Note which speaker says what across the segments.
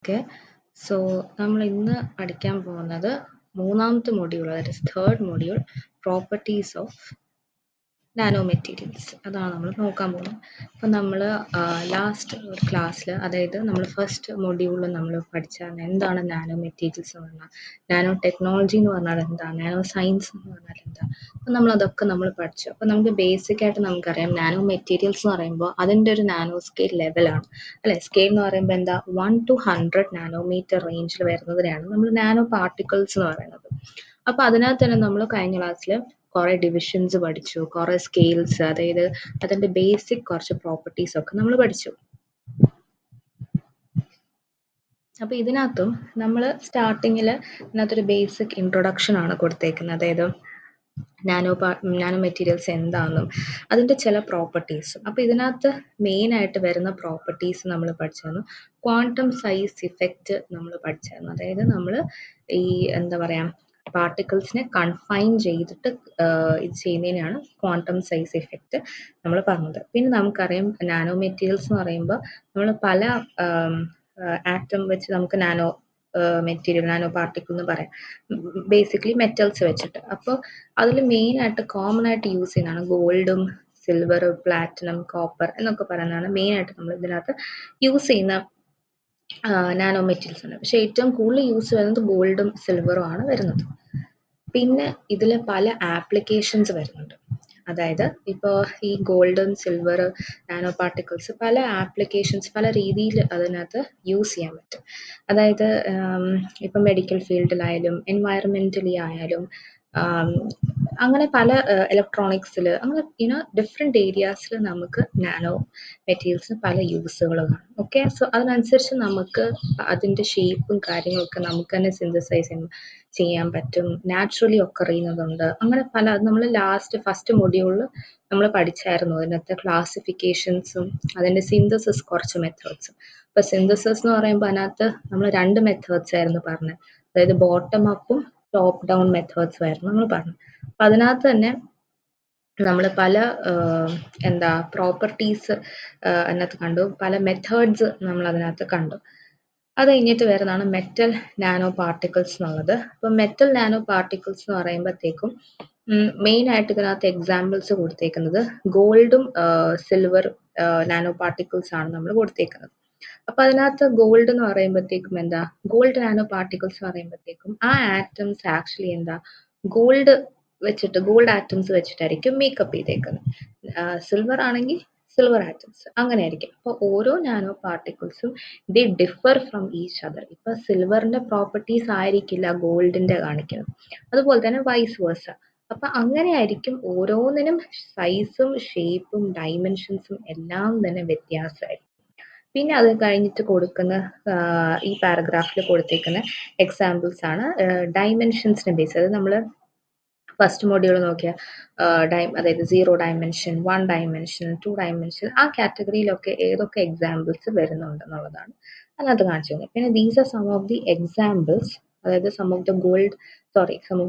Speaker 1: Okay. So നമ്മൾ ഇന്ന് പഠിക്കാൻ പോകുന്നത് മൂന്നാമത്തെ module, that is third module, properties of nano materials. അതാണ് നമ്മൾ നോക്കാൻ പോകുന്നത്. അപ്പം നമ്മൾ ലാസ്റ്റ് ഒരു ക്ലാസ്സിൽ, അതായത് നമ്മൾ ഫസ്റ്റ് മൊഡ്യൂളിൽ നമ്മൾ പഠിച്ചാൽ എന്താണ് നാനോ മെറ്റീരിയൽസ് എന്ന് പറഞ്ഞാൽ, നാനോ ടെക്നോളജി എന്ന് പറഞ്ഞാൽ എന്താ, നാനോ സയൻസ് എന്ന് പറഞ്ഞാൽ എന്താ, അപ്പം നമ്മളതൊക്കെ നമ്മൾ പഠിച്ചു. അപ്പം നമുക്ക് ബേസിക് ആയിട്ട് നമുക്കറിയാം നാനോ മെറ്റീരിയൽസ് എന്ന് പറയുമ്പോൾ അതിൻ്റെ ഒരു നാനോ സ്കെയിൽ ലെവലാണ്, അല്ലെ? സ്കെയിൽ എന്ന് പറയുമ്പോൾ എന്താ, 1 to 100 നാനോമീറ്റർ റേഞ്ചിൽ വരുന്നതിനെയാണ് നമ്മൾ നാനോ പാർട്ടിക്കിൾസ് എന്ന് പറയുന്നത്. അപ്പൊ അതിനകത്ത് തന്നെ നമ്മൾ കഴിഞ്ഞ ക്ലാസ്സിൽ കുറെ ഡിവിഷൻസ് പഠിച്ചു, കുറെ സ്കെയിൽസ്, അതായത് അതിന്റെ ബേസിക് കുറച്ച് പ്രോപ്പർട്ടീസ് ഒക്കെ നമ്മൾ പഠിച്ചു. അപ്പൊ ഇതിനകത്തും നമ്മൾ സ്റ്റാർട്ടിങ്ങിൽ ഇതിനകത്തൊരു ബേസിക് ഇൻട്രൊഡക്ഷൻ ആണ് കൊടുത്തേക്കുന്നത്, അതായത് നാനോ മെറ്റീരിയൽസ് എന്താണെന്നും അതിന്റെ ചില പ്രോപ്പർട്ടീസും. അപ്പൊ ഇതിനകത്ത് മെയിൻ ആയിട്ട് വരുന്ന പ്രോപ്പർട്ടീസ് നമ്മൾ പഠിച്ചായിരുന്നു. ക്വാണ്ടം സൈസ് ഇഫക്റ്റ് നമ്മൾ പഠിച്ചായിരുന്നു, അതായത് നമ്മൾ ഈ എന്താ പറയാ, പാർട്ടിക്കിൾസിനെ കൺഫൈൻ ചെയ്തിട്ട് ഇത് ചെയ്യുന്നതിനാണ് ക്വാണ്ടം സൈസ് ഇഫക്റ്റ് നമ്മൾ പറഞ്ഞത്. പിന്നെ നമുക്കറിയാം നാനോ മെറ്റീരിയൽസ് എന്ന് പറയുമ്പോൾ നമ്മൾ പല ആറ്റം വെച്ച് നമുക്ക് നാനോ മെറ്റീരിയൽ, നാനോ പാർട്ടിക്കിൾ എന്ന് പറയാം, ബേസിക്കലി മെറ്റൽസ് വെച്ചിട്ട്. അപ്പോൾ അതിൽ മെയിൻ ആയിട്ട് കോമൺ ആയിട്ട് യൂസ് ചെയ്യുന്നതാണ് ഗോൾഡും സിൽവർ, പ്ലാറ്റിനം, കോപ്പർ എന്നൊക്കെ പറയുന്നതാണ് മെയിൻ ആയിട്ട് നമ്മൾ ഇതിനകത്ത് യൂസ് ചെയ്യുന്ന നാനോ മെറ്റീരിയൽസ് ഉണ്ട്. പക്ഷെ ഏറ്റവും കൂടുതൽ യൂസ് വരുന്നത് ഗോൾഡും സിൽവറും ആണ് വരുന്നത്. പിന്നെ ഇതിൽ പല ആപ്ലിക്കേഷൻസ് വരുന്നുണ്ട്, അതായത് ഇപ്പോൾ ഈ ഗോൾഡൻ, സിൽവർ, നാനോ പാർട്ടിക്കിൾസ് പല ആപ്ലിക്കേഷൻസ്, പല രീതിയിൽ അതിനകത്ത് യൂസ് ചെയ്യാൻ പറ്റും. അതായത് ഇപ്പം മെഡിക്കൽ ഫീൽഡിലായാലും എൻവയറമെന്റലി ആയാലും അങ്ങനെ പല ഇലക്ട്രോണിക്സിൽ, അങ്ങനെ ഡിഫറെൻറ്റ് ഏരിയാസിൽ നമുക്ക് നാനോ മെറ്റീരിയൽസിന് പല യൂസുകൾ കാണും. ഓക്കെ, സോ അതിനനുസരിച്ച് നമുക്ക് അതിൻ്റെ ഷേപ്പും കാര്യങ്ങളൊക്കെ നമുക്ക് തന്നെ സിന്തസൈസ് ചെയ്യാൻ പറ്റും, നാച്ചുറലി ഒക്കർ ചെയ്യുന്നതുണ്ട്. അങ്ങനെ പല, നമ്മൾ ഫസ്റ്റ് മൊഡ്യൂളിൽ നമ്മൾ പഠിച്ചായിരുന്നു അതിനകത്ത് ക്ലാസിഫിക്കേഷൻസും അതിൻ്റെ സിന്തസിസ് കുറച്ച് മെത്തേഡ്സും. ഇപ്പൊ സിന്തസിസ് എന്ന് പറയുമ്പോൾ അതിനകത്ത് നമ്മൾ 2 മെത്തേഡ്സ് ആയിരുന്നു പറഞ്ഞത്, അതായത് ബോട്ടം അപ്പും ടോപ്പ് ഡൗൺ മെത്തേഡ്സും ആയിരുന്നു നമ്മൾ പറഞ്ഞത്. അപ്പൊ അതിനകത്ത് തന്നെ നമ്മൾ പല എന്താ പ്രോപ്പർട്ടീസ് അതിനകത്ത് കണ്ടു, പല മെത്തേഡ്സ് നമ്മൾ അതിനകത്ത് കണ്ടു. അത് കഴിഞ്ഞിട്ട് വരുന്നതാണ് മെറ്റൽ നാനോ പാർട്ടിക്കിൾസ് എന്നുള്ളത്. അപ്പം മെറ്റൽ നാനോ പാർട്ടിക്കിൾസ് എന്ന് പറയുമ്പോഴത്തേക്കും മെയിൻ ആയിട്ട് ഇതിനകത്ത് എക്സാമ്പിൾസ് കൊടുത്തേക്കുന്നത് ഗോൾഡും സിൽവർ നാനോ പാർട്ടിക്കിൾസ് ആണ് നമ്മൾ കൊടുത്തേക്കുന്നത്. അപ്പൊ അതിനകത്ത് ഗോൾഡ് എന്ന് പറയുമ്പോഴത്തേക്കും എന്താ, ഗോൾഡ് നാനോ പാർട്ടിക്കിൾസ് എന്ന് പറയുമ്പോഴത്തേക്കും ആ ആറ്റംസ് ആക്ച്വലി എന്താ, ഗോൾഡ് വെച്ചിട്ട്, ഗോൾഡ് ആറ്റംസ് വെച്ചിട്ടായിരിക്കും മേക്കപ്പ് ചെയ്തേക്കുന്നത്. സിൽവർ ആണെങ്കിൽ സിൽവർ ആറ്റംസ്, അങ്ങനെ ആയിരിക്കും. അപ്പൊ ഓരോ നാനോ പാർട്ടിക്കിൾസും they differ from each other. ഇപ്പൊ സിൽവറിന്റെ പ്രോപ്പർട്ടീസ് ആയിരിക്കില്ല ഗോൾഡിന്റെ കാണിക്കുന്നത്, അതുപോലെ തന്നെ വൈസ് വേഴ്സ. അപ്പൊ അങ്ങനെ ആയിരിക്കും, ഓരോന്നിനും സൈസും ഷേപ്പും ഡൈമെൻഷൻസും എല്ലാം തന്നെ വ്യത്യാസമായിരിക്കും. പിന്നെ അത് കഴിഞ്ഞിട്ട് കൊടുക്കുന്ന ഈ പാരഗ്രാഫിൽ കൊടുത്തേക്കുന്ന എക്സാമ്പിൾസ് ആണ് ഡൈമെൻഷൻസിനെ ബേസ് ചെയ്ത്. നമ്മൾ ഫസ്റ്റ് മൊഡ്യൂൾ നോക്കിയ അതായത് 0 ഡയമെൻഷൻ, 1 ഡയമെൻഷൻ, 2 ഡയമെൻഷൻ, ആ കാറ്റഗറിയിലൊക്കെ ഏതൊക്കെ എക്സാമ്പിൾസ് വരുന്നുണ്ടെന്നുള്ളതാണ് അതിനകത്ത് കാണിച്ചു തന്നത്. പിന്നെ these are some of the examples, അതായത് some of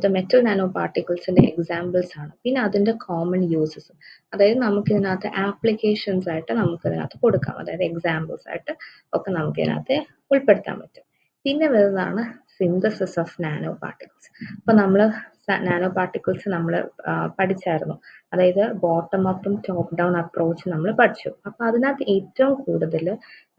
Speaker 1: the metal nano പാർട്ടിക്കിൾസിന്റെ എക്സാമ്പിൾസ് ആണ്. പിന്നെ അതിന്റെ കോമൺ യൂസസ്, അതായത് നമുക്ക് ഇതിനകത്ത് ആപ്ലിക്കേഷൻസ് ആയിട്ട് നമുക്ക് ഇതിനകത്ത് കൊടുക്കാം, അതായത് എക്സാമ്പിൾസ് ആയിട്ട് ഒക്കെ നമുക്ക് ഇതിനകത്ത് ഉൾപ്പെടുത്താൻ പറ്റും. പിന്നെ വരുന്നതാണ് സിന്തസിസ് ഓഫ് നാനോ പാർട്ടിക്കിൾസ്. അപ്പൊ നമ്മൾ നാനോ പാർട്ടിക്കിൾസ് നമ്മൾ പഠിച്ചായിരുന്നു, അതായത് ബോട്ടം അപ്പും ടോപ്പ് ഡൗൺ അപ്രോച്ച് നമ്മൾ പഠിച്ചു. അപ്പൊ അതിനകത്ത് ഏറ്റവും കൂടുതൽ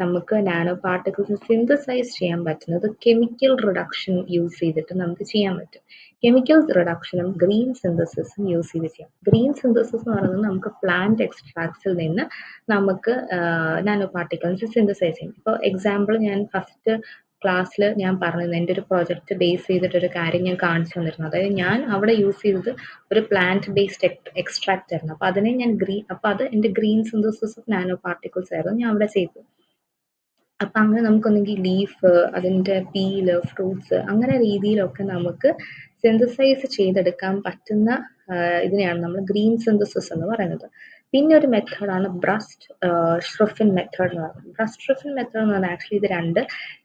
Speaker 1: നമുക്ക് നാനോ പാർട്ടിക്കിൾസ് സിന്തസൈസ് ചെയ്യാൻ പറ്റുന്നത് കെമിക്കൽ റിഡക്ഷൻ യൂസ് ചെയ്തിട്ട് നമുക്ക് ചെയ്യാൻ പറ്റും. കെമിക്കൽ റിഡക്ഷനും ഗ്രീൻ സിന്തസിസും യൂസ് ചെയ്ത് ചെയ്യാം. ഗ്രീൻ സിന്തസിസ് എന്ന് പറയുന്നത് നമുക്ക് പ്ലാന്റ് എക്സ്ട്രാക്ട്സിൽ നിന്ന് നമുക്ക് നാനോ പാർട്ടിക്കിൾസ് സിന്തസൈസ് ചെയ്യും. ഇപ്പോൾ എക്സാമ്പിൾ ഞാൻ ഫസ്റ്റ് ക്ലാസ്സിൽ ഞാൻ പറഞ്ഞിരുന്നു, എൻ്റെ ഒരു പ്രൊജക്റ്റ് ബേസ് ചെയ്തിട്ടൊരു കാര്യം ഞാൻ കാണിച്ചു തന്നിരുന്നു. അതായത് ഞാൻ അവിടെ യൂസ് ചെയ്തത് ഒരു പ്ലാന്റ് ബേസ്ഡ് എക്സ്ട്രാക്റ്റ് ആയിരുന്നു. അപ്പോൾ അതിനെ ഞാൻ അത് എൻ്റെ green synthesis of nano particles ആയിരുന്നു ഞാൻ അവിടെ ചെയ്തത്. അപ്പം അങ്ങനെ നമുക്കൊന്നെങ്കിൽ ലീഫ്, അതിൻ്റെ പീല്, ഫ്രൂട്ട്സ്, അങ്ങനെ രീതിയിലൊക്കെ നമുക്ക് സിന്തസൈസ് ചെയ്തെടുക്കാൻ പറ്റുന്ന ഇതിനെയാണ് നമ്മൾ ഗ്രീൻ സിന്തസിസ് എന്ന് പറയുന്നത്. പിന്നെ ഒരു മെത്തേഡാണ് ബ്രസ്റ്റ് ഷ്രിഫിൻ മെത്തേഡ് എന്ന് പറയുന്നത്. ബ്രസ്റ്റ് ഷ്രിഫിൻ മെത്തേഡ് എന്ന് പറഞ്ഞാൽ ആക്ച്വലി ഇത്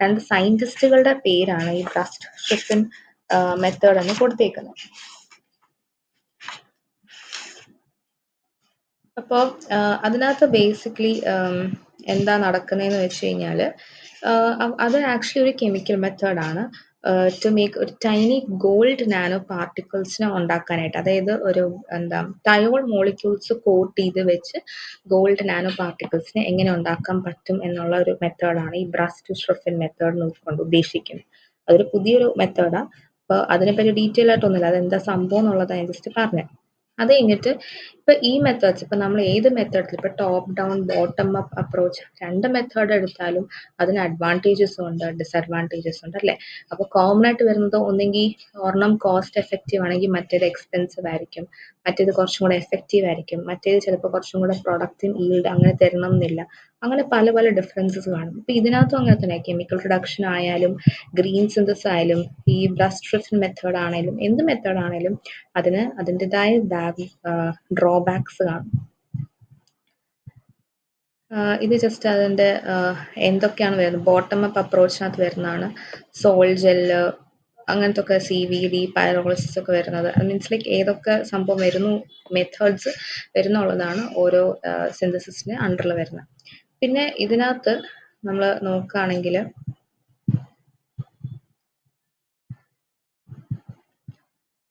Speaker 1: രണ്ട് സയന്റിസ്റ്റുകളുടെ പേരാണ് ഈ ബ്രസ്റ്റ് ഷ്രിഫിൻ മെത്തേഡ് എന്ന് കൊടുത്തേക്കുന്നത്. അപ്പോൾ അതിനകത്ത് ബേസിക്കലി എന്താ നടക്കുന്നതെന്ന് വെച്ച് കഴിഞ്ഞാൽ അത് ആക്ച്വലി ഒരു കെമിക്കൽ മെത്തേഡാണ് ടു മേക്ക് ഒരു ടൈനി ഗോൾഡ് നാനോ പാർട്ടിക്കിൾസിനെ ഉണ്ടാക്കാനായിട്ട്. അതായത് ഒരു എന്താ തയോൾ മോളിക്യൂൾസ് കോട്ട് ചെയ്ത് വെച്ച് ഗോൾഡ് നാനോ പാർട്ടിക്കിൾസിനെ എങ്ങനെ ഉണ്ടാക്കാൻ പറ്റും എന്നുള്ള ഒരു മെത്തേഡാണ് ഈ ബ്രസ്റ്റ് ഷ്രിഫിൻ മെത്തേഡ് കൊണ്ട് ഉദ്ദേശിക്കുന്നത്. അതൊരു പുതിയൊരു മെത്തേഡാണ്. അപ്പോൾ അതിനെപ്പറ്റി ഡീറ്റെയിൽ ആയിട്ടൊന്നുമില്ല, അതെന്താ സംഭവം എന്നുള്ളത് ഞാൻ ജസ്റ്റ് പറഞ്ഞത്. അത് കഴിഞ്ഞിട്ട് ഇപ്പൊ ഈ മെത്തേഡ്സ് ഇപ്പൊ നമ്മൾ ഏത് മെത്തേഡിൽ ഇപ്പൊ top down bottom up approach രണ്ട് മെത്തേഡ് എടുത്താലും അതിന് അഡ്വാൻറ്റേജസും ഉണ്ട് ഡിസഡ്വാൻറ്റേജസ് ഉണ്ട് അല്ലേ. അപ്പൊ കോമൺ ആയിട്ട് വരുന്നത് ഒന്നെങ്കിൽ ഒരെണ്ണം കോസ്റ്റ് എഫക്റ്റീവ് ആണെങ്കിൽ മറ്റേത് എക്സ്പെൻസീവ് ആയിരിക്കും, മറ്റേത് കുറച്ചും കൂടെ എഫക്റ്റീവ് ആയിരിക്കും, മറ്റേത് ചിലപ്പോൾ കുറച്ചും കൂടെ പ്രൊഡക്റ്റിൻ ഈൽഡ് അങ്ങനെ തരണം എന്നില്ല. അങ്ങനെ പല പല ഡിഫറൻസസ് കാണും. ഇപ്പൊ ഇതിനകത്തും അങ്ങനെ തന്നെ കെമിക്കൽ റിഡക്ഷൻ ആയാലും ഗ്രീൻ സിന്തസിസ് ആയാലും ഈ ബ്രസ്റ്റ് ഷ്രിഫിൻ മെത്തേഡ് ആണെങ്കിലും എന്ത് മെത്തേഡ് ആണെങ്കിലും അതിന് അതിൻ്റെതായ ഡ്രോബാക്സ് കാണും. ഇത് ജസ്റ്റ് അതിൻ്റെ എന്തൊക്കെയാണ് വരുന്നത് ബോട്ടം അപ്പ് അപ്രോച്ചിനകത്ത് വരുന്നതാണ്. സോൾ ജെല്ല് അങ്ങനത്തെ ഒക്കെ CVD പൈറോളിസിസ് ഒക്കെ വരുന്നത്. മീൻസ് ലൈക്ക് ഏതൊക്കെ സംഭവം വരുന്നു മെത്തേഡ്സ് വരുന്നുള്ളതാണ് ഓരോ സിന്തസിസിന് അണ്ടറിൽ വരുന്നത്. പിന്നെ ഇതിനകത്ത് നമ്മൾ നോക്കുകയാണെങ്കിൽ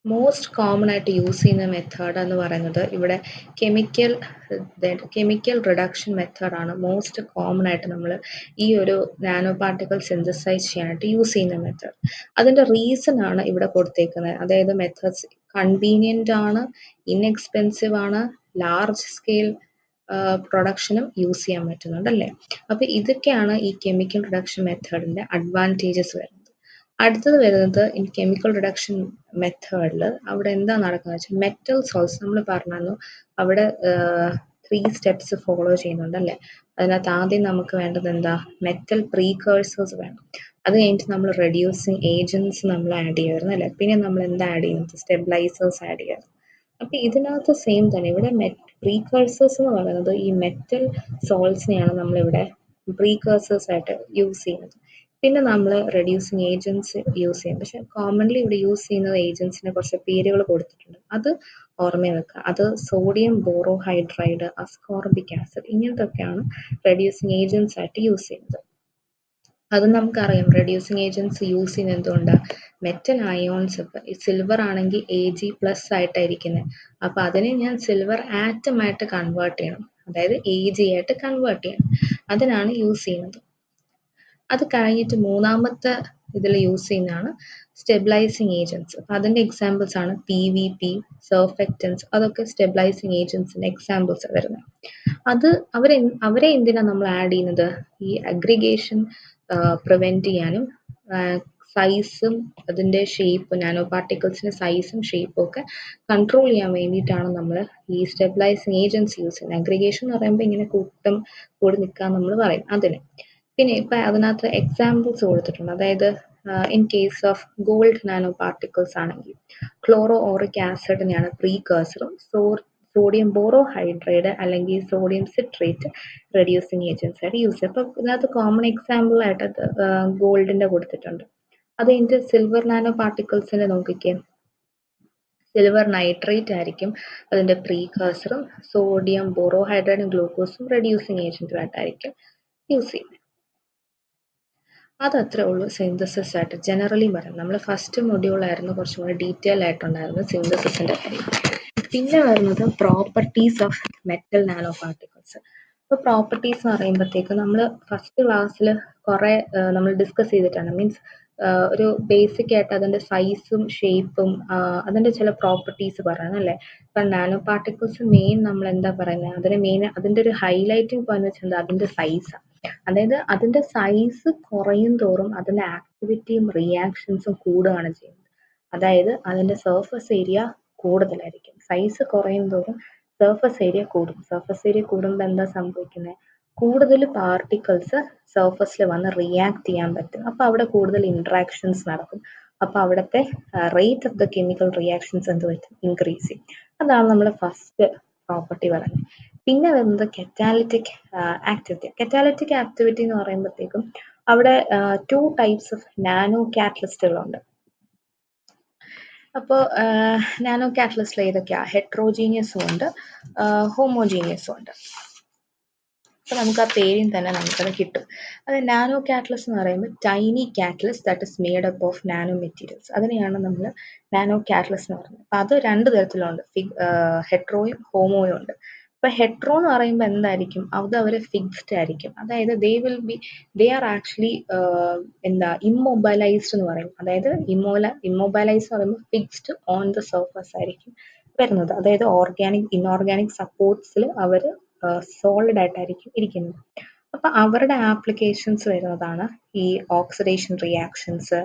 Speaker 1: മോസ്റ്റ് കോമൺ ആയിട്ട് യൂസ് ചെയ്യുന്ന മെത്തേഡ് എന്ന് പറയുന്നത് ഇവിടെ കെമിക്കൽ റിഡക്ഷൻ മെത്തേഡാണ് മോസ്റ്റ് കോമൺ ആയിട്ട് നമ്മൾ ഈ ഒരു നാനോ പാർട്ടിക്കിൾ സിന്തസൈസ് ചെയ്യാനായിട്ട് യൂസ് ചെയ്യുന്ന മെത്തേഡ്. അതിൻ്റെ റീസൺ ആണ് ഇവിടെ കൊടുത്തേക്കുന്നത്. അതായത് മെത്തേഡ്സ് കൺവീനിയൻ്റ് ആണ്, ഇൻഎക്സ്പെൻസീവ് ആണ്, ലാർജ് സ്കെയിൽ പ്രൊഡക്ഷനും യൂസ് ചെയ്യാൻ പറ്റുന്നുണ്ട് അല്ലേ. അപ്പോൾ ഇതൊക്കെയാണ് ഈ കെമിക്കൽ റിഡക്ഷൻ മെത്തേഡിൻ്റെ അഡ്വാൻറ്റേജസ് വരുന്നത്. അടുത്തത് വരുന്നത് ഈ കെമിക്കൽ റിഡക്ഷൻ മെത്തേഡിൽ അവിടെ എന്താ നടക്കുന്നത് വെച്ചാൽ മെറ്റൽ സോൾട്സ് നമ്മൾ പറഞ്ഞു അവിടെ 3 സ്റ്റെപ്സ് ഫോളോ ചെയ്യുന്നുണ്ട് അല്ലേ. അതിനകത്ത് ആദ്യം നമുക്ക് വേണ്ടത് എന്താ മെറ്റൽ പ്രീകേഴ്സേഴ്സ് വേണം. അത് കഴിഞ്ഞിട്ട് നമ്മൾ റെഡ്യൂസിങ് ഏജൻസ് നമ്മൾ ആഡ് ചെയ്യുമായിരുന്നു അല്ലേ. പിന്നെ നമ്മൾ എന്താ ആഡ് ചെയ്യുന്നത് സ്റ്റെബിലൈസേഴ്സ് ആഡ് ചെയ്യുക. അപ്പം ഇതിനകത്ത് സെയിം തന്നെ ഇവിടെ പ്രീകേഴ്സേഴ്സ് എന്ന് പറയുന്നത് ഈ മെറ്റൽ സോൾട്സിനെയാണ് നമ്മളിവിടെ പ്രീകേഴ്സേഴ്സ് ആയിട്ട് യൂസ് ചെയ്യുന്നത്. പിന്നെ നമ്മൾ റെഡ്യൂസിങ് ഏജൻസ് യൂസ് ചെയ്യും. പക്ഷെ കോമൺലി ഇവിടെ യൂസ് ചെയ്യുന്നത് ഏജൻസിന് കുറച്ച് പേരുകൾ കൊടുത്തിട്ടുണ്ട്, അത് ഓർമ്മയിൽ വെക്കുക. അത് സോഡിയം ബോറോഹൈഡ്രൈഡ്, അസ്കോർബിക് ആസിഡ് ഇങ്ങനത്തെ ഒക്കെയാണ് റെഡ്യൂസിങ് ഏജൻസ് ആയിട്ട് യൂസ് ചെയ്യുന്നത്. അത് നമുക്കറിയാം റെഡ്യൂസിങ് ഏജൻസ് യൂസ് ചെയ്യുന്നത് എന്തുകൊണ്ടാണ്, മെറ്റൽ അയോൺസ് ഇപ്പം സിൽവർ ആണെങ്കിൽ Ag+ ആയിട്ടായിരിക്കുന്നത്. അപ്പം അതിനെ ഞാൻ സിൽവർ ആറ്റമായിട്ട് കൺവേർട്ട് ചെയ്യണം, അതായത് Ag ആയിട്ട് കൺവേർട്ട് ചെയ്യണം, അതിനാണ് യൂസ് ചെയ്യുന്നത്. അത് കഴിഞ്ഞിട്ട് മൂന്നാമത്തെ ഇതിൽ യൂസ് ചെയ്യുന്നതാണ് സ്റ്റെബിലൈസിങ് ഏജൻസ്. അപ്പം അതിൻ്റെ എക്സാമ്പിൾസ് ആണ് PVP, സർഫെക്റ്റൻസ്, അതൊക്കെ സ്റ്റെബിലൈസിങ് ഏജൻസിൻ്റെ എക്സാമ്പിൾസ് വരുന്നത്. അത് അവരെ എന്തിനാണ് നമ്മൾ ആഡ് ചെയ്യുന്നത്, ഈ അഗ്രിഗേഷൻ പ്രിവെൻറ്റ് ചെയ്യാനും സൈസും അതിൻ്റെ ഷേപ്പ് നാനോ പാർട്ടിക്കിൾസിൻ്റെ സൈസും ഷേപ്പും ഒക്കെ കൺട്രോൾ ചെയ്യാൻ വേണ്ടിയിട്ടാണ് നമ്മൾ ഈ സ്റ്റെബിലൈസിങ് ഏജൻസ് യൂസ് ചെയ്യുന്നത്. അഗ്രിഗേഷൻ എന്ന് പറയുമ്പോൾ ഇങ്ങനെ കൂടി നിൽക്കാൻ നമ്മൾ പറയും അതിന്. പിന്നെ ഇപ്പം അതിനകത്ത് എക്സാമ്പിൾസ് കൊടുത്തിട്ടുണ്ട്. അതായത് in case of gold nano particles ആണെങ്കിൽ ക്ലോറോ ഓറിക് ആസിഡിനെയാണ് പ്രീകേഴ്സറും സോഡിയം ബോറോഹൈഡ്രൈഡ് അല്ലെങ്കിൽ സോഡിയം സിട്രേറ്റ് റെഡ്യൂസിങ് ഏജൻസ് ആയിട്ട് യൂസ് ചെയ്യും. അപ്പം ഇതിനകത്ത് കോമൺ എക്സാമ്പിൾ ആയിട്ട് ഗോൾഡിൻ്റെ കൊടുത്തിട്ടുണ്ട്. അത് കഴിഞ്ഞിട്ട് സിൽവർ നാനോ പാർട്ടിക്കിൾസിനെ നോക്കിക്കേ, സിൽവർ നൈട്രേറ്റ് ആയിരിക്കും അതിൻ്റെ പ്രീകേഴ്സറും സോഡിയം ബോറോഹൈഡ്രൈഡും ഗ്ലൂക്കോസും റെഡ്യൂസിങ് ഏജൻറ്റുമായിട്ടായിരിക്കും യൂസ് ചെയ്യുന്നത്. അതത്രേ ഉള്ളൂ സിന്തസിസ് ആയിട്ട് ജനറലി പറയാം. നമ്മൾ ഫസ്റ്റ് മൊഡ്യൂളായിരുന്നു കുറച്ചും കൂടി ഡീറ്റെയിൽ ആയിട്ടുണ്ടായിരുന്നു സിന്തസിസിൻ്റെ കാര്യം. പിന്നെ വരുന്നത് properties of metal nano particles. ഇപ്പോൾ പ്രോപ്പർട്ടീസ് എന്ന് പറയുമ്പോഴത്തേക്ക് നമ്മൾ ഫസ്റ്റ് ക്ലാസ്സിൽ കുറേ നമ്മൾ ഡിസ്കസ് ചെയ്തിട്ടാണ്. മീൻസ് ഒരു ബേസിക് ആയിട്ട് അതിൻ്റെ സൈസും ഷേപ്പും അതിൻ്റെ ചില പ്രോപ്പർട്ടീസ് പറയുന്നത് അല്ലേ. ഇപ്പം നാനോ പാർട്ടിക്കിൾസ് മെയിൻ നമ്മൾ എന്താ പറയുന്നത്, അതിന് മെയിൻ അതിൻ്റെ ഒരു ഹൈലൈറ്റിംഗ് പോയിന്റ് വെച്ചാൽ അതിൻ്റെ സൈസാണ്. അതായത് അതിൻ്റെ സൈസ് കുറയും തോറും അതിൻ്റെ ആക്ടിവിറ്റിയും റിയാക്ഷൻസും കൂടുകയാണ് ചെയ്യുന്നത്. അതായത് അതിൻ്റെ സർഫസ് ഏരിയ കൂടുതലായിരിക്കും. സൈസ് കുറയും തോറും സർഫസ് ഏരിയ കൂടും. സർഫസ് ഏരിയ കൂടുമ്പോൾ എന്താ സംഭവിക്കുന്നത്, കൂടുതൽ പാർട്ടിക്കിൾസ് സർഫസിൽ വന്ന് റിയാക്ട് ചെയ്യാൻ പറ്റും. അപ്പോൾ അവിടെ കൂടുതൽ ഇൻട്രാക്ഷൻസ് നടക്കും. അപ്പോൾ അവിടുത്തെ rate of the chemical reactions എന്ത് പറ്റും, ഇൻക്രീസ് ചെയ്യും. അതാണ് നമ്മൾ ഫസ്റ്റ് പ്രോപ്പർട്ടി പറയുന്നത്. പിന്നെ വരുന്നത് കറ്റാലിറ്റിക് ആക്ടിവിറ്റി. കറ്റാലിറ്റിക് ആക്ടിവിറ്റി എന്ന് പറയുമ്പോഴത്തേക്കും അവിടെ 2 ടൈപ്സ് ഓഫ് നാനോ കാറ്റലിസ്റ്റുകളുണ്ട്. അപ്പോൾ നാനോ കാറ്റലിസ്റ്റിൽ ഏതൊക്കെയാണ്, ഹെട്രോജീനിയസും ഉണ്ട് ഹോമോജീനിയസും ഉണ്ട്. അപ്പോൾ നമുക്ക് ആ പേരിൽ തന്നെ നമുക്കത് കിട്ടും. അത് നാനോ കാറ്റലിസ്റ്റ് എന്ന് പറയുമ്പോൾ tiny catalyst that is made up of nano materials, അതിനെയാണ് നമ്മൾ നാനോ കാറ്റലിസ്റ്റ് എന്ന് പറയുന്നത്. അപ്പോൾ അത് രണ്ട് തരത്തിലുണ്ട്, ഹെട്രോയും ഹോമോയും ഉണ്ട്. ഇപ്പൊ ഹെട്രോ എന്ന് പറയുമ്പോൾ എന്തായിരിക്കും, അത് അവർ ഫിക്സ്ഡ് ആയിരിക്കും, അതായത് ദേ ആർ ആക്ച്വലി ഇമ്മൊബൈലൈസ്ഡ് എന്ന് പറയും. അതായത് ഇമ്മൊബൈലൈസ് എന്ന് പറയുമ്പോൾ ഫിക്സ്ഡ് ഓൺ ദ സർഫസ് ആയിരിക്കും വരുന്നത്. അതായത് ഇൻഓർഗാനിക് സപ്പോർട്ട്സിൽ അവർ സോളിഡ് ആയിട്ടായിരിക്കും ഇരിക്കുന്നത്. അപ്പൊ അവരുടെ ആപ്ലിക്കേഷൻസ് വരുന്നതാണ് ഈ oxidation reactions,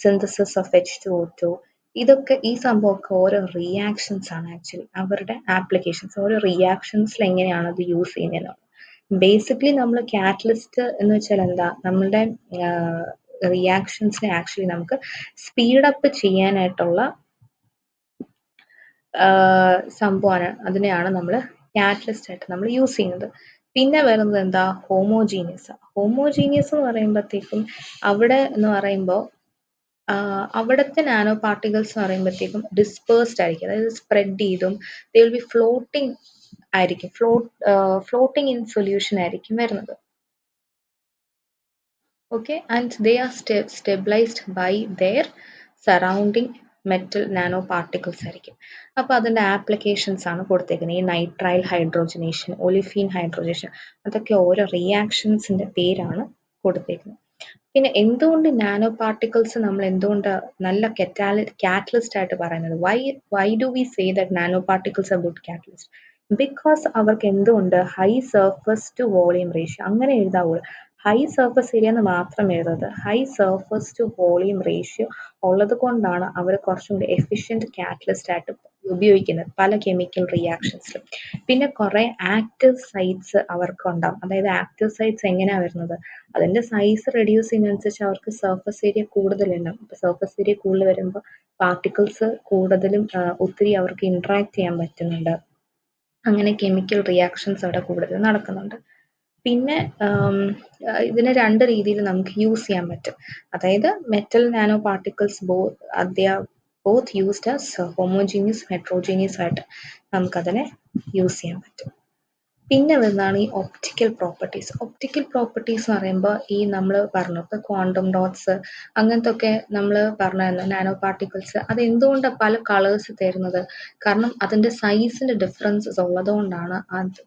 Speaker 1: synthesis of H2O2. ഇതൊക്കെ, ഈ സംഭവമൊക്കെ ഓരോ റിയാക്ഷൻസ് ആണ് ആക്ച്വലി അവരുടെ ആപ്ലിക്കേഷൻസ്. ഓരോ റിയാക്ഷൻസിൽ എങ്ങനെയാണ് അത് യൂസ് ചെയ്യുന്നത്. ബേസിക്കലി നമ്മൾ കാറ്റലിസ്റ്റ് എന്ന് വെച്ചാൽ എന്താ, നമ്മളുടെ റിയാക്ഷൻസിനെ ആക്ച്വലി നമുക്ക് സ്പീഡപ്പ് ചെയ്യാനായിട്ടുള്ള സംഭവമാണ്, അതിനെയാണ് നമ്മൾ കാറ്റലിസ്റ്റ് ആയിട്ട് നമ്മൾ യൂസ് ചെയ്യുന്നത്. പിന്നെ വരുന്നത് എന്താ, ഹോമോജീനിയസ്. ഹോമോജീനിയസ് എന്ന് പറയുമ്പോഴത്തേക്കും അവിടെ എന്ന് പറയുമ്പോൾ അവിടുത്തെ നാനോ പാർട്ടിക്കിൾസ് എന്ന് പറയുമ്പോഴത്തേക്കും ഡിസ്പേഴ്സ്ഡ് ആയിരിക്കും, അതായത് സ്പ്രെഡ് ചെയ്തും ദേ വിൽ ബി ഫ്ലോട്ടിങ് ആയിരിക്കും, ഫ്ലോട്ടിങ് ഇൻ സൊല്യൂഷൻ ആയിരിക്കും വരുന്നത്. Okay, and they are stabilized by their surrounding metal nano particles ആയിരിക്കും. അപ്പോൾ അതിൻ്റെ ആപ്ലിക്കേഷൻസ് ആണ് കൊടുത്തേക്കുന്നത്. ഈ നൈട്രൈൽ ഹൈഡ്രോജനേഷൻ, ഒലിഫീൻ ഹൈഡ്രോജനേഷൻ, അതൊക്കെ ഓരോ റിയാക്ഷൻസിൻ്റെ പേരാണ് കൊടുത്തേക്കുന്നത്. പിന്നെ എന്തുകൊണ്ട് നാനോ പാർട്ടിക്കിൾസ് നമ്മൾ എന്തുകൊണ്ട് നല്ല കാറ്റലിസ്റ്റ് ആയിട്ട് പറയുന്നത്, why do we say that nano particles are good catalyst? Because അവർക്ക് എന്തുകൊണ്ട് high surface to volume ratio, അങ്ങനെ എഴുതാവുള്ളൂ. ഹൈ സർഫസ് ഏരിയ എന്ന് മാത്രം എഴുതരുത്, high surface to volume ratio ഉള്ളത് കൊണ്ടാണ് അവർ കുറച്ചും കൂടി എഫിഷ്യൻറ്റ് കാറ്റലിസ്റ്റ് ആയിട്ട് ഉപയോഗിക്കുന്നത് പല കെമിക്കൽ റിയാക്ഷൻസിലും. പിന്നെ കുറെ ആക്റ്റീവ് സൈറ്റ്സ് അവർക്ക് ഉണ്ടാവും. അതായത് ആക്റ്റീവ് സൈറ്റ്സ് എങ്ങനെയാണ് വരുന്നത്, അതിന്റെ സൈസ് റെഡ്യൂസ് ചെയ്യുന്നതനുസരിച്ച് അവർക്ക് സർഫസ് ഏരിയ കൂടുതലുണ്ടാവും. ഇപ്പൊ സർഫസ് ഏരിയ കൂടുതൽ വരുമ്പോൾ പാർട്ടിക്കിൾസ് കൂടുതലും ഒത്തിരി അവർക്ക് ഇന്ററാക്ട് ചെയ്യാൻ പറ്റുന്നുണ്ട്. അങ്ങനെ കെമിക്കൽ റിയാക്ഷൻസ് അവിടെ കൂടുതൽ നടക്കുന്നുണ്ട്. പിന്നെ ഇതിനെ രണ്ട് രീതിയിൽ നമുക്ക് യൂസ് ചെയ്യാൻ പറ്റും. അതായത് metal nano particles both used as homogeneous, heterogeneous ആയിട്ട് നമുക്കതിനെ യൂസ് ചെയ്യാൻ പറ്റും. പിന്നെ വരുന്നതാണ് ഈ ഒപ്റ്റിക്കൽ പ്രോപ്പർട്ടീസ്. ഒപ്റ്റിക്കൽ പ്രോപ്പർട്ടീസ് എന്ന് പറയുമ്പോൾ ഈ നമ്മൾ പറഞ്ഞു ഇപ്പോൾ ക്വാണ്ടം ഡോട്ട്സ് അങ്ങനത്തെ ഒക്കെ നമ്മൾ പറഞ്ഞായിരുന്നു, നാനോ പാർട്ടിക്കിൾസ് അത് എന്തുകൊണ്ടാണ് പല കളേഴ്സ് തരുന്നത്, കാരണം അതിൻ്റെ സൈസിൻ്റെ ഡിഫറൻസസ് ഉള്ളതുകൊണ്ടാണ് അത്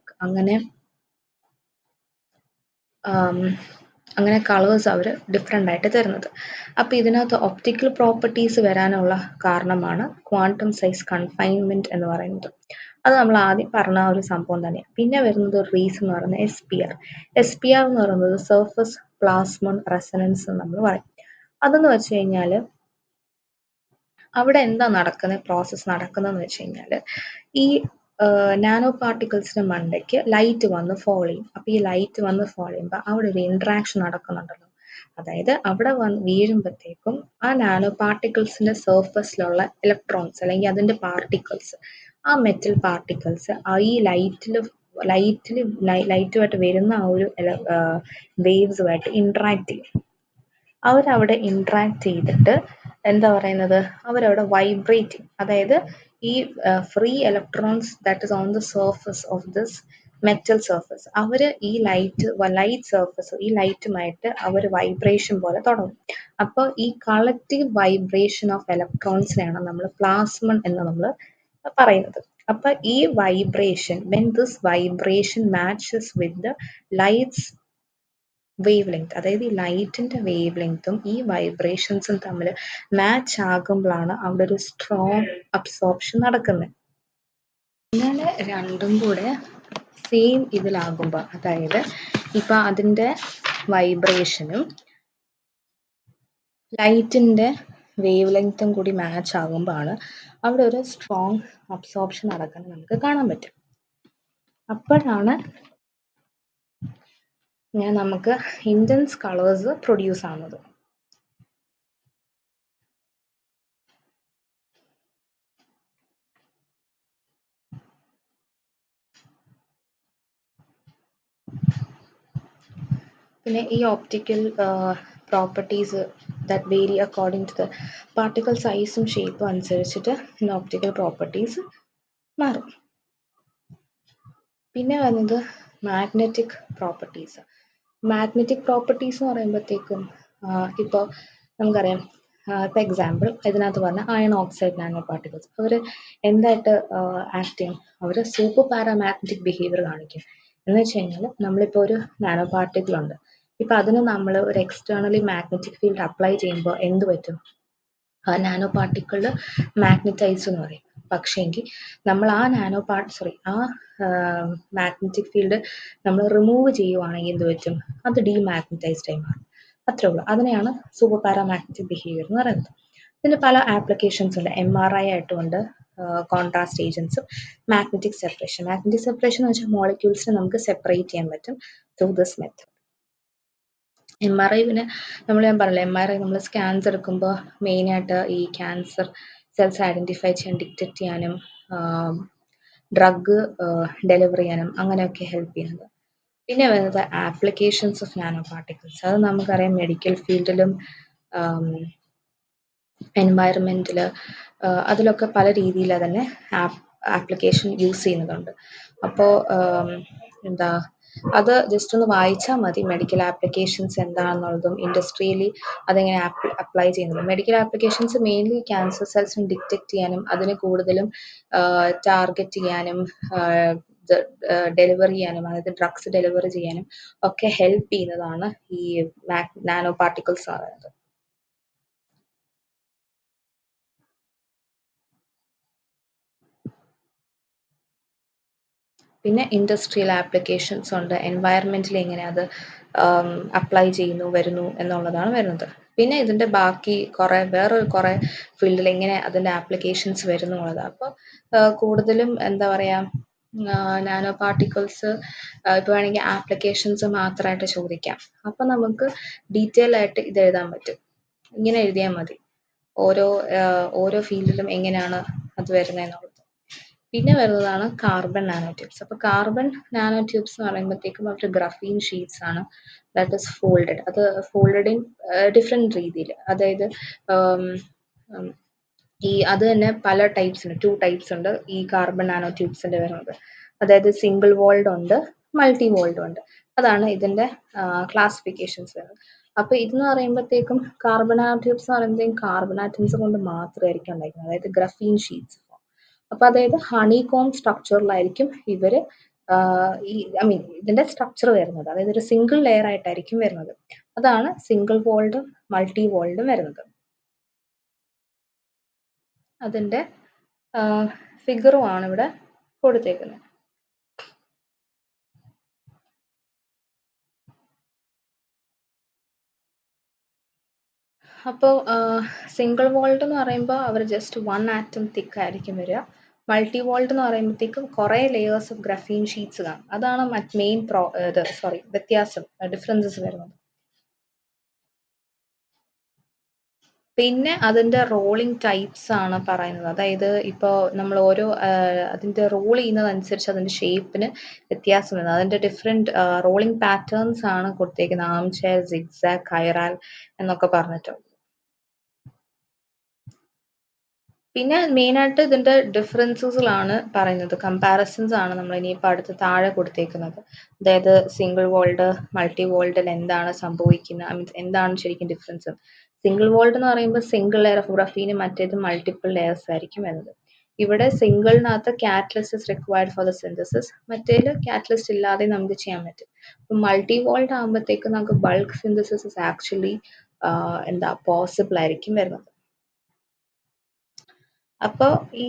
Speaker 1: അങ്ങനെ കളേഴ്സ് അവർ ഡിഫറെൻ്റ് ആയിട്ട് തരുന്നത്. അപ്പോൾ ഇതിനകത്ത് ഒപ്റ്റിക്കൽ പ്രോപ്പർട്ടീസ് വരാനുള്ള കാരണമാണ് ക്വാണ്ടം സൈസ് കൺഫൈൻമെൻറ്റ് എന്ന് പറയുന്നത്. അത് നമ്മൾ ആദ്യം പറഞ്ഞ ഒരു സംഭവം തന്നെയാണ്. പിന്നെ വരുന്നത് ഒരു റീസൺ എന്ന് പറയുന്നത് SPR. SPR എന്ന് പറയുന്നത് സർഫസ് പ്ലാസ്മോൺ റെസനൻസ് എന്ന് നമ്മൾ പറയും. അതെന്ന് വെച്ച് കഴിഞ്ഞാൽ അവിടെ എന്താ പ്രോസസ്സ് നടക്കുന്നതെന്ന് വെച്ച് കഴിഞ്ഞാൽ ഈ നാനോ പാർട്ടിക്കിൾസിന്റെ മണ്ടയ്ക്ക് ലൈറ്റ് വന്ന് ഫോൾ ചെയ്യും. അപ്പോൾ ഈ ലൈറ്റ് വന്ന് ഫോൾ ചെയ്യുമ്പോൾ അവിടെ ഒരു ഇൻട്രാക്ഷൻ നടക്കുന്നുണ്ടല്ലോ. അതായത് അവിടെ വീഴുമ്പോഴത്തേക്കും ആ നാനോ പാർട്ടിക്കിൾസിന്റെ സർഫസിലുള്ള ഇലക്ട്രോൺസ് അല്ലെങ്കിൽ അതിന്റെ പാർട്ടിക്കിൾസ്, ആ മെറ്റൽ പാർട്ടിക്കിൾസ് ഈ ലൈറ്റുമായിട്ട് വരുന്ന ആ ഒരു വേവ്സുമായിട്ട് ഇന്ററാക്ട് ചെയ്യും. അവരവിടെ ഇന്ററാക്ട് ചെയ്തിട്ട് എന്താ പറയുന്നത്, അവരവിടെ വൈബ്രേറ്റ് ചെയ്യും. അതായത് ഈ free electrons that is on the surface of this metal surface, അവർ ഈ ലൈറ്റ് സർഫസ് ഈ ലൈറ്റുമായിട്ട് അവർ വൈബ്രേഷൻ പോലെ തുടങ്ങും. അപ്പോൾ ഈ കളക്റ്റീവ് വൈബ്രേഷൻ ഓഫ് ഇലക്ട്രോൺസിനെയാണ് നമ്മൾ പ്ലാസ്മൺ എന്ന് നമ്മൾ പറയുന്നത്. അപ്പൊ ഈ vibration, when this vibration matches with the lights wave length, അതായത് ഈ ലൈറ്റിന്റെ വേവ് ലെങ്ത്തും ഈ വൈബ്രേഷൻസും തമ്മിൽ മാച്ച് ആകുമ്പോഴാണ് അവിടെ ഒരു സ്ട്രോങ് അബ്സോർപ്ഷൻ നടക്കുന്നത്. അങ്ങനെ രണ്ടും കൂടെ സെയിം ഇതിലാകുമ്പോൾ, അതായത് ഇപ്പൊ അതിന്റെ വൈബ്രേഷനും ലൈറ്റിന്റെ വേവ് ലെങ്ത്തും കൂടി മാച്ച് ആകുമ്പോഴാണ് അവിടെ ഒരു സ്ട്രോങ് അബ്സോർപ്ഷൻ നടക്കുന്നത് നമുക്ക് കാണാൻ പറ്റും. അപ്പോഴാണ് നമുക്ക് ഇൻറ്റൻസ് കളേഴ്സ് പ്രൊഡ്യൂസ് ആവുന്നത്. പിന്നെ ഈ optical properties that vary according to the particle സൈസും ഷേപ്പും അനുസരിച്ചിട്ട് ഒപ്റ്റിക്കൽ പ്രോപ്പർട്ടീസ് മാറും. പിന്നെ വന്നത് മാഗ്നറ്റിക് പ്രോപ്പർട്ടീസ്. മാഗ്നറ്റിക് പ്രോപ്പർട്ടീസ് എന്ന് പറയുമ്പോഴത്തേക്കും ഇപ്പോൾ നമുക്കറിയാം, ഇപ്പോൾ എക്സാമ്പിൾ ഇതിനകത്ത് പറഞ്ഞ അയൺ ഓക്സൈഡ് നാനോ പാർട്ടിക്കിൾസ്, അവർ എന്തായിട്ട് ആക്ട് ചെയ്യും? അവർ സൂപ്പർ പാരാമാഗ്നറ്റിക് ബിഹേവിയർ കാണിക്കും. എന്ന് വെച്ച് കഴിഞ്ഞാൽ നമ്മളിപ്പോൾ ഒരു നാനോ പാർട്ടിക്കിൾ ഉണ്ട്, ഇപ്പം അതിന് നമ്മൾ ഒരു എക്സ്റ്റേണലി മാഗ്നറ്റിക് ഫീൽഡ് അപ്ലൈ ചെയ്യുമ്പോൾ എന്ത് പറ്റും? ആ നാനോ പാർട്ടിക്കിൾ മാഗ്നറ്റൈസ് എന്ന് പറയും. പക്ഷേങ്കിൽ നമ്മൾ ആ ആ മാഗ്നറ്റിക് ഫീൽഡ് നമ്മൾ റിമൂവ് ചെയ്യുവാണെങ്കിൽ എന്ത് പറ്റും? അത് ഡീമാഗ്നറ്റൈസ്ഡ് ആയി മാറും. അത്രേ ഉള്ളൂ. അതിനെയാണ് സൂപ്പർ പാരാമാഗ്നറ്റിക് ബിഹേവിയർ എന്ന് പറയുന്നത്. ഇതിന് പല ആപ്ലിക്കേഷൻസ് ഉണ്ട്. MRI ആയിട്ടുമുണ്ട്, കോൺട്രാസ്റ്റ് ഏജൻസും, മാഗ്നറ്റിക് സെപ്പറേഷൻ. മാഗ്നറ്റിക് സെപ്പറേഷൻ എന്ന് വെച്ചാൽ മോളിക്യൂൾസിനെ നമുക്ക് സെപ്പറേറ്റ് ചെയ്യാൻ പറ്റും ത്രൂ ദിസ് മെത്തേഡ്. MRI പിന്നെ ഞാൻ പറഞ്ഞില്ലേ, MRI നമ്മൾ സ്കാൻസ് എടുക്കുമ്പോൾ മെയിനായിട്ട് ഈ ക്യാൻസർ സെൽസ് ഐഡൻറ്റിഫൈ ചെയ്യാൻ, ഡിറ്റക്ട് ചെയ്യാനും ഡ്രഗ് ഡെലിവർ ചെയ്യാനും അങ്ങനെയൊക്കെ ഹെൽപ്പ് ചെയ്യുന്നത്. പിന്നെ വരുന്നത് ആപ്ലിക്കേഷൻസ് ഓഫ് നാനോ പാർട്ടിക്കിൾസ്. അത് നമുക്കറിയാം മെഡിക്കൽ ഫീൽഡിലും എൻവയറമെൻറ്റിൽ അതിലൊക്കെ പല രീതിയിൽ തന്നെ ആപ്ലിക്കേഷൻ യൂസ് ചെയ്യുന്നതുണ്ട്. അപ്പോൾ എന്താ അത് ജസ്റ്റ് ഒന്ന് വായിച്ചാൽ മതി, മെഡിക്കൽ ആപ്ലിക്കേഷൻസ് എന്താണെന്നുള്ളതും ഇൻഡസ്ട്രിയലി അതെങ്ങനെ അപ്ലൈ ചെയ്യുന്നത്. മെഡിക്കൽ ആപ്ലിക്കേഷൻസ് മെയിൻലി ക്യാൻസർ സെൽസിനെ ഡിറ്റക്ട് ചെയ്യാനും അതിനെ കൂടുതലും ടാർഗറ്റ് ചെയ്യാനും ഡെലിവറി ചെയ്യാനും, അതായത് ഡ്രഗ്സ് ഡെലിവറി ചെയ്യാനും ഒക്കെ ഹെൽപ്പ് ചെയ്യുന്നതാണ് ഈ നാനോ പാർട്ടിക്കിൾസ് പറയുന്നത്. പിന്നെ ഇൻഡസ്ട്രിയൽ ആപ്ലിക്കേഷൻസ് ഉണ്ട്, എൻവയറമെൻറ്റിൽ എങ്ങനെ അത് അപ്ലൈ ചെയ്യുന്നു വരുന്നു എന്നുള്ളതാണ് വരുന്നത്. പിന്നെ ഇതിൻ്റെ ബാക്കി വേറൊരു കുറേ ഫീൽഡിൽ എങ്ങനെ അതിൻ്റെ ആപ്ലിക്കേഷൻസ് വരുന്നു എന്നുള്ളത്. അപ്പോൾ കൂടുതലും എന്താ പറയുക, നാനോ പാർട്ടിക്കിൾസ് ഇപ്പോൾ വേണമെങ്കിൽ ആപ്ലിക്കേഷൻസ് മാത്രമായിട്ട് ചോദിക്കാം. അപ്പം നമുക്ക് ഡീറ്റെയിൽ ആയിട്ട് ഇത് എഴുതാൻ പറ്റും. ഇങ്ങനെ എഴുതിയാൽ മതി ഓരോ ഫീൽഡിലും എങ്ങനെയാണ് അത് വരുന്നതെന്നുള്ളത്. പിന്നെ വരുന്നതാണ് കാർബൺ നാനോ ട്യൂബ്സ്. അപ്പോൾ കാർബൺ നാനോ ട്യൂബ്സ് എന്ന് പറയുമ്പോഴത്തേക്കും അവർ ഗ്രഫീൻ ഷീറ്റ്സ് ആണ്, ദാറ്റ് ഇസ് ഫോൾഡഡ്. അത് ഫോൾഡഡ് ഇൻ ഡിഫറെൻറ്റ് രീതിയിൽ, അതായത് അത് തന്നെ പല ടൈപ്സ് ഉണ്ട്. 2 ടൈപ്സ് ഉണ്ട് ഈ കാർബൺ നാനോ ട്യൂബ്സിൻ്റെ വരുന്നത്. അതായത് സിംഗിൾ വോൾഡ് ഉണ്ട്, മൾട്ടി വോൾഡ് ഉണ്ട്. അതാണ് ഇതിൻ്റെ ക്ലാസിഫിക്കേഷൻസ് വരുന്നത്. അപ്പോൾ ഇതെന്ന് പറയുമ്പോഴത്തേക്കും കാർബൺ നാനോ ട്യൂബ്സ് എന്ന് പറയുമ്പോഴത്തേക്കും കാർബൺ ആറ്റംസ് കൊണ്ട് മാത്രമായിരിക്കും ഉണ്ടായിരിക്കുന്നത്, അതായത് ഗ്രഫീൻ ഷീറ്റ്സ്. അപ്പോൾ അതായത് ഹണികോം സ്ട്രക്ചറിലായിരിക്കും ഇവർ ഇതിന്റെ സ്ട്രക്ചർ വരുന്നത്. അതായത് ഒരു സിംഗിൾ ലെയർ ആയിട്ടായിരിക്കും വരുന്നത്. അതാണ് സിംഗിൾ വോൾഡും മൾട്ടി വോൾഡും വരുന്നത്. അതിന്റെ ഫിഗറും ആണ് ഇവിടെ കൊടുത്തേക്കുന്നത്. അപ്പോൾ സിംഗിൾ വോൾഡ് എന്ന് പറയുമ്പോൾ അവർ ജസ്റ്റ് 1 ആറ്റം തിക്ക് ആയിരിക്കും വരിക. മൾട്ടി വോൾഡ് എന്ന് പറയുമ്പോഴത്തേക്കും കുറേ ലെയേഴ്സ് ഓഫ് ഗ്രഫീൻ ഷീറ്റ്സ് കാണും. അതാണ് മെയിൻ വ്യത്യാസം, ഡിഫറൻസസ് വരുന്നത്. പിന്നെ അതിന്റെ റോളിംഗ് ടൈപ്സ് ആണ് പറയുന്നത്. അതായത് ഇപ്പോൾ നമ്മൾ അതിന്റെ റോൾ ചെയ്യുന്നതനുസരിച്ച് അതിന്റെ ഷേപ്പിന് വ്യത്യാസം വരുന്നത്. അതിന്റെ ഡിഫറെന്റ് റോളിംഗ് പാറ്റേൺസ് ആണ് കൊടുത്തേക്കുന്നത്. ആം ചെയർ, സിഗ്സാഗ്, കൈറാൽ എന്നൊക്കെ പറഞ്ഞിട്ടുണ്ട്. പിന്നെ മെയിനായിട്ട് ഇതിന്റെ ഡിഫറൻസസിലാണ് പറയുന്നത്, കമ്പാരിസൺസ് ആണ് നമ്മൾ ഇനിയിപ്പോൾ അടുത്ത് താഴെ കൊടുത്തേക്കുന്നത്. അതായത് സിംഗിൾ വോൾഡ്, മൾട്ടി വോൾഡിൽ എന്താണ് സംഭവിക്കുന്നത്, എന്താണ് ശരിക്കും ഡിഫറൻസ്. സിംഗിൾ വോൾഡ് എന്ന് പറയുമ്പോൾ സിംഗിൾ ലെയർ ഓഫ് ഗ്രഫീന്, മറ്റേത് മൾട്ടിപ്പിൾ ലെയേഴ്സ് ആയിരിക്കും വരുന്നത്. ഇവിടെ സിംഗിളിനകത്ത് catalyst is required for the synthesis, മറ്റേതിൽ കാറ്റലിസ്റ്റ് ഇല്ലാതെ നമുക്ക് ചെയ്യാൻ പറ്റും. അപ്പം മൾട്ടി വോൾഡ് ആകുമ്പോഴത്തേക്ക് നമുക്ക് bulk synthesis is actually possible ആയിരിക്കും വരുന്നത്. അപ്പോൾ ഈ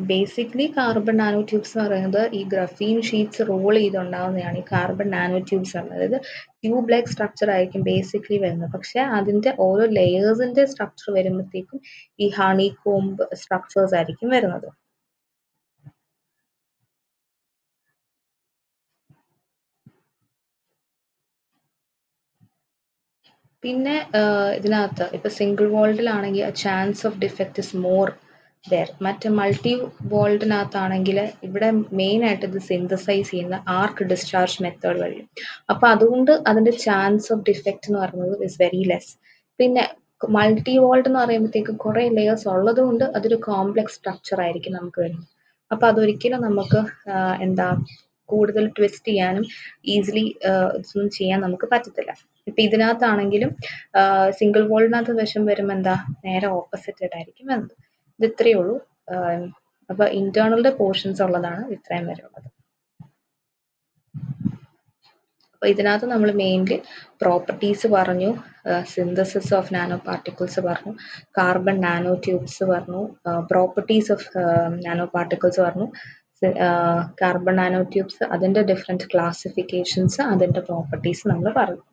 Speaker 1: ബേസിക്കലി കാർബൺ നാനോ ട്യൂബ്സ് എന്ന് പറയുന്നത് ഈ ഗ്രഫീൻ ഷീറ്റ്സ് റോൾ ചെയ്തുണ്ടാകുന്നതാണ് ഈ കാർബൺ നാനോ ട്യൂബ്സ് എന്ന് പറയുന്നത്. അതായത് ട്യൂബ് ലൈക്ക് സ്ട്രക്ചർ ആയിരിക്കും ബേസിക്കലി വരുന്നത്. പക്ഷെ അതിന്റെ ഓരോ ലെയേഴ്സിന്റെ സ്ട്രക്ചർ വരുമ്പോഴത്തേക്കും ഈ ഹണി കോംബ് സ്ട്രക്ചേഴ്സ് ആയിരിക്കും വരുന്നത്. പിന്നെ ഇതിനകത്ത് ഇപ്പൊ സിംഗിൾ വോൾഡിലാണെങ്കിൽ chance of defect is more there. മറ്റേ മൾട്ടി വോൾഡിനകത്താണെങ്കിൽ ഇവിടെ മെയിൻ ആയിട്ട് ഇത് സിന്തസൈസ് ചെയ്യുന്ന ആർക്ക് ഡിസ്ചാർജ് മെത്തേഡ് വഴി. അപ്പൊ അതുകൊണ്ട് അതിന്റെ ചാൻസ് ഓഫ് ഡിഫക്റ്റ് എന്ന് പറയുന്നത് ഇസ് വെരി ലെസ്. പിന്നെ മൾട്ടി വോൾഡ് എന്ന് പറയുമ്പോഴത്തേക്ക് കുറെ ലെയേഴ്സ് ഉള്ളത് കൊണ്ട് അതൊരു കോംപ്ലക്സ് സ്ട്രക്ചർ ആയിരിക്കും നമുക്ക് വരുന്നത്. അപ്പൊ അതൊരിക്കലും നമുക്ക് കൂടുതൽ ട്വിസ്റ്റ് ചെയ്യാനും ഈസിലി ഇതൊന്നും ചെയ്യാൻ നമുക്ക് പറ്റത്തില്ല. ഇപ്പൊ ഇതിനകത്താണെങ്കിലും സിംഗിൾ വോളിനകത്ത് വിഷം വരുമ്പോൾ എന്താ നേരെ ഓപ്പോസിറ്റഡ് ആയിരിക്കും വരുന്നത്. ഇത് ഇത്രയേ ഉള്ളൂ. അപ്പൊ ഇന്റേണലിന്റെ പോർഷൻസ് ഉള്ളതാണ് ഇത്രയും വരെ ഉള്ളത്. അപ്പൊ ഇതിനകത്ത് നമ്മൾ മെയിൻലി പ്രോപ്പർട്ടീസ് പറഞ്ഞു, സിന്തസിസ് ഓഫ് നാനോ പാർട്ടിക്കിൾസ് പറഞ്ഞു, കാർബൺ നാനോ ട്യൂബ്സ് പറഞ്ഞു, പ്രോപ്പർട്ടീസ് ഓഫ് നാനോ പാർട്ടിക്കിൾസ് പറഞ്ഞു, കാർബൺ നാനോ ട്യൂബ്സ് അതിന്റെ ഡിഫറെന്റ് ക്ലാസിഫിക്കേഷൻസ്, അതിന്റെ പ്രോപ്പർട്ടീസ് നമ്മൾ പറഞ്ഞു.